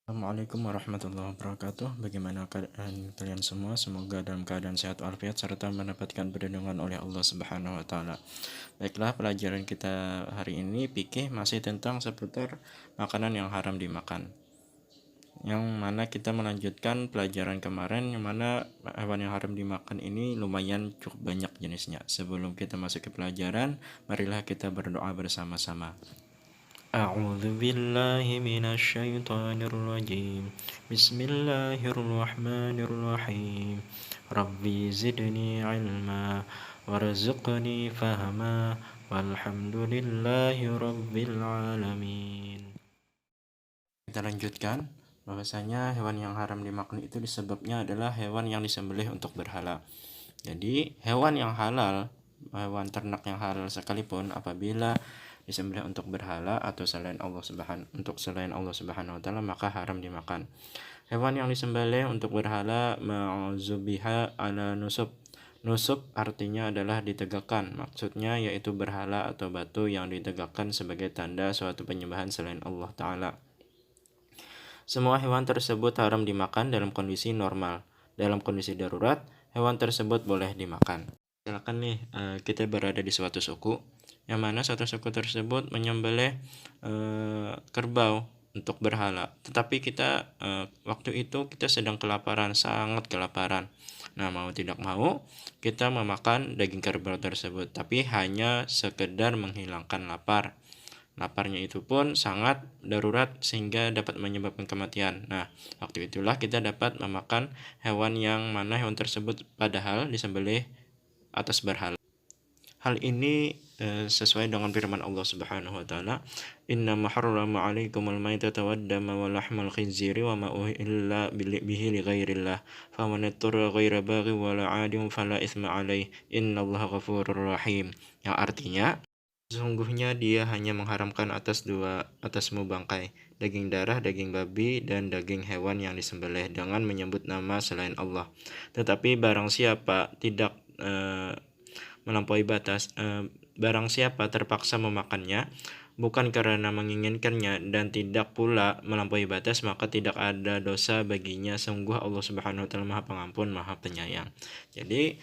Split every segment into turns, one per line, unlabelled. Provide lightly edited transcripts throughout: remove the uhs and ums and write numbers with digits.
Assalamualaikum warahmatullahi wabarakatuh. Bagaimana keadaan kalian semua? Semoga dalam keadaan sehat walafiat serta mendapatkan perlindungan oleh Allah Subhanahu wa taala. Baiklah, pelajaran kita hari ini fikih masih tentang seputar makanan yang haram dimakan. Yang mana kita melanjutkan pelajaran kemarin yang mana hewan yang haram dimakan ini lumayan cukup banyak jenisnya. Sebelum kita masuk ke pelajaran, marilah kita berdoa bersama-sama. أعوذ بالله من الشيطان الرجيم بسم الله الرحمن الرحيم ربي زدني علما وارزقني فهما والحمد لله رب العالمين. Kita lanjutkan bahwasanya hewan yang haram dimakan itu disebabnya adalah hewan yang disembelih untuk berhala. Jadi hewan yang halal, hewan ternak yang halal sekalipun apabila disembelih untuk berhala atau selain Allah Subhanahu wa taala maka haram dimakan. Hewan yang disembelih untuk berhala ma'zubiha ala nusub. Nusub artinya adalah ditegakkan. Maksudnya yaitu berhala atau batu yang ditegakkan sebagai tanda suatu penyembahan selain Allah taala. Semua hewan tersebut haram dimakan dalam kondisi normal. Dalam kondisi darurat, hewan tersebut boleh dimakan. Misalkan nih kita berada di suatu suku yang mana suatu suku tersebut menyembelih kerbau untuk berhala, tetapi kita waktu itu kita sedang kelaparan, sangat kelaparan. Nah, mau tidak mau kita memakan daging kerbau tersebut, tapi hanya sekedar menghilangkan lapar. Laparnya itu pun sangat darurat sehingga dapat menyebabkan kematian. Nah, waktu itulah kita dapat memakan hewan yang mana hewan tersebut padahal disembelih atas berhala. Hal ini sesuai dengan firman Allah Subhanahu wa taala, "Innama harrama 'alaikumul maitata wad-dama wa lahmal khinziri wa ma uhilla bihi li ghairillah, faman ittara ghaira baghi wa la 'adin fala itsma 'alaihi, innallaha ghafurur rahim." Yang artinya, sesungguhnya dia hanya mengharamkan atasmu bangkai, daging darah, daging babi, dan daging hewan yang disembelih dengan menyebut nama selain Allah. Tetapi barang siapa tidak melampaui batas, barang siapa terpaksa memakannya bukan karena menginginkannya dan tidak pula melampaui batas, maka tidak ada dosa baginya. Sungguh Allah Subhanahu wa taala Maha Pengampun, Maha Penyayang. Jadi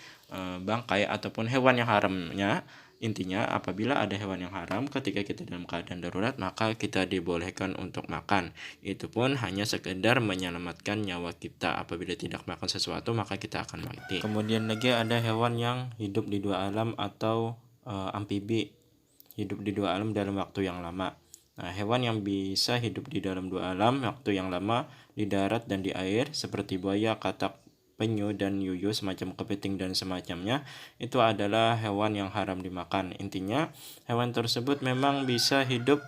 bangkai ataupun hewan yang haramnya, intinya apabila ada hewan yang haram ketika kita dalam keadaan darurat maka kita dibolehkan untuk makan. Itu pun hanya sekedar menyelamatkan nyawa kita. Apabila tidak makan sesuatu maka kita akan mati. Kemudian lagi ada hewan yang hidup di dua alam atau amfibi, hidup di dua alam dalam waktu yang lama. Nah, hewan yang bisa hidup di dalam dua alam waktu yang lama di darat dan di air seperti buaya, katak, penyu, dan yuyu, semacam kepiting dan semacamnya, itu adalah hewan yang haram dimakan. Intinya hewan tersebut memang bisa hidup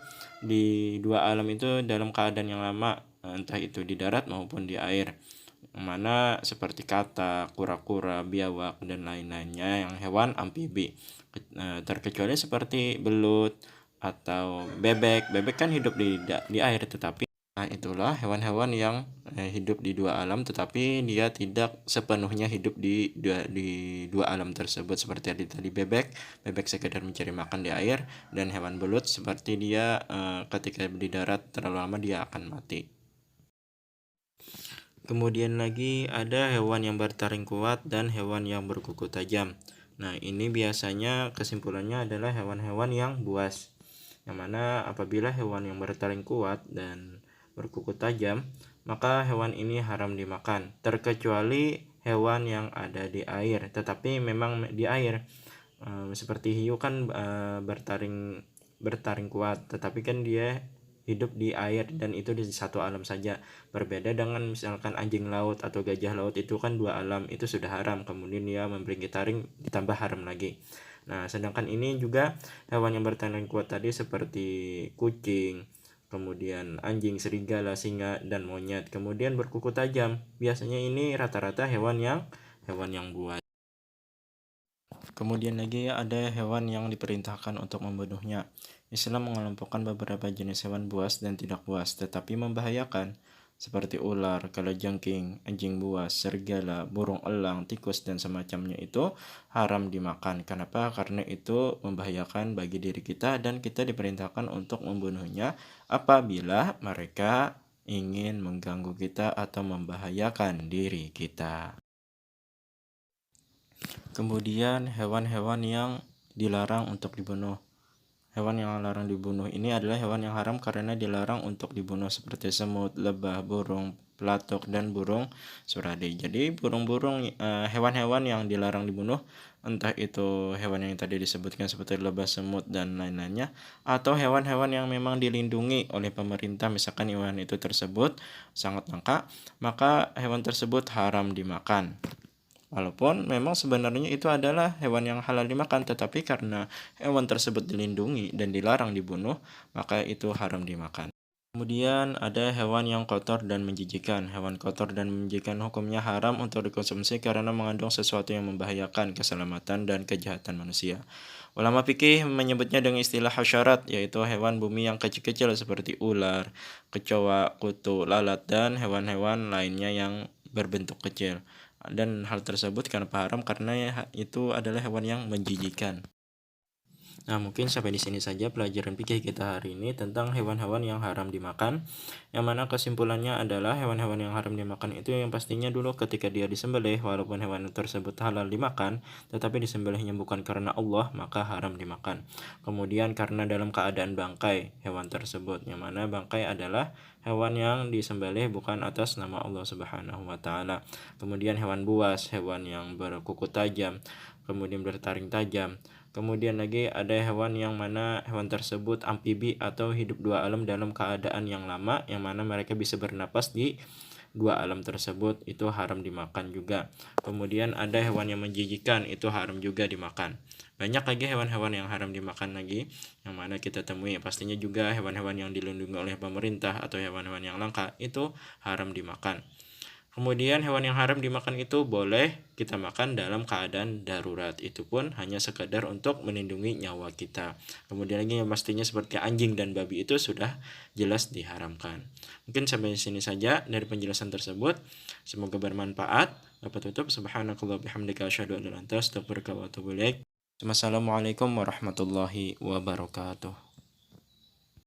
di dua alam itu dalam keadaan yang lama, entah itu di darat maupun di air, yang mana seperti katak, kura-kura, biawak, dan lain-lainnya yang hewan amfibi. Terkecuali seperti belut atau bebek. Bebek kan hidup di air, tetapi itulah hewan-hewan yang hidup di dua alam tetapi dia tidak sepenuhnya hidup di dua alam tersebut. Seperti tadi bebek sekedar mencari makan di air, dan hewan belut seperti dia ketika di darat terlalu lama dia akan mati. Kemudian lagi ada hewan yang bertaring kuat dan hewan yang berkuku tajam. Nah, ini biasanya kesimpulannya adalah hewan-hewan yang buas, yang mana apabila hewan yang bertaring kuat dan berkuku tajam, maka hewan ini haram dimakan, terkecuali hewan yang ada di air. Tetapi memang di air seperti hiu kan bertaring kuat, tetapi kan dia hidup di air dan itu di satu alam saja. Berbeda dengan misalkan anjing laut atau gajah laut, itu kan dua alam, itu sudah haram, kemudian dia memiliki taring ditambah haram lagi. Nah, sedangkan ini juga hewan yang bertaring kuat tadi seperti kucing, kemudian anjing, serigala, singa, dan monyet. Kemudian berkuku tajam, biasanya ini rata-rata hewan yang buas. Kemudian lagi ada hewan yang diperintahkan untuk membunuhnya. Islam mengelompokkan beberapa jenis hewan buas dan tidak buas tetapi membahayakan, seperti ular, kalajengking, anjing buas, serigala, burung elang, tikus, dan semacamnya itu haram dimakan. Kenapa? Karena itu membahayakan bagi diri kita dan kita diperintahkan untuk membunuhnya apabila mereka ingin mengganggu kita atau membahayakan diri kita. Kemudian hewan-hewan yang dilarang untuk dibunuh. Hewan yang dilarang dibunuh ini adalah hewan yang haram karena dilarang untuk dibunuh, seperti semut, lebah, burung pelatuk, dan burung suradi. Jadi hewan-hewan yang dilarang dibunuh, entah itu hewan yang tadi disebutkan seperti lebah, semut, dan lain-lainnya, atau hewan-hewan yang memang dilindungi oleh pemerintah, misalkan hewan itu tersebut sangat langka, maka hewan tersebut haram dimakan. Walaupun memang sebenarnya itu adalah hewan yang halal dimakan, tetapi karena hewan tersebut dilindungi dan dilarang dibunuh, maka itu haram dimakan. Kemudian ada hewan yang kotor dan menjijikan. Hewan kotor dan menjijikan hukumnya haram untuk dikonsumsi karena mengandung sesuatu yang membahayakan keselamatan dan kejahatan manusia. Ulama fikih menyebutnya dengan istilah hasyarat, yaitu hewan bumi yang kecil-kecil seperti ular, kecoa, kutu, lalat, dan hewan-hewan lainnya yang berbentuk kecil. Dan hal tersebut kenapa haram? Karena itu adalah hewan yang menjijikan. Nah, mungkin sampai di sini saja pelajaran fikih kita hari ini tentang hewan-hewan yang haram dimakan. Yang mana kesimpulannya adalah hewan-hewan yang haram dimakan itu yang pastinya dulu ketika dia disembelih, walaupun hewan tersebut halal dimakan, tetapi disembelihnya bukan karena Allah, maka haram dimakan. Kemudian karena dalam keadaan bangkai hewan tersebut, yang mana bangkai adalah hewan yang disembelih bukan atas nama Allah Subhanahu wa taala. Kemudian hewan buas, hewan yang berkuku tajam, kemudian bertaring tajam. Kemudian lagi ada hewan yang mana hewan tersebut amfibi atau hidup dua alam dalam keadaan yang lama, yang mana mereka bisa bernapas di dua alam tersebut, itu haram dimakan juga. Kemudian ada hewan yang menjijikan, itu haram juga dimakan. Banyak lagi hewan-hewan yang haram dimakan lagi, yang mana kita temui. Pastinya juga hewan-hewan yang dilindungi oleh pemerintah atau hewan-hewan yang langka, itu haram dimakan. Kemudian hewan yang haram dimakan itu boleh kita makan dalam keadaan darurat. Itu pun hanya sekadar untuk melindungi nyawa kita. Kemudian lagi yang pastinya seperti anjing dan babi itu sudah jelas diharamkan. Mungkin sampai sini saja dari penjelasan tersebut. Semoga bermanfaat. Dapat tutup. Subhanakallah bihamdika asyhadu an la ilaha illa anta astaghfiruka wa atubu ilaik. Wassalamualaikum warahmatullahi wabarakatuh.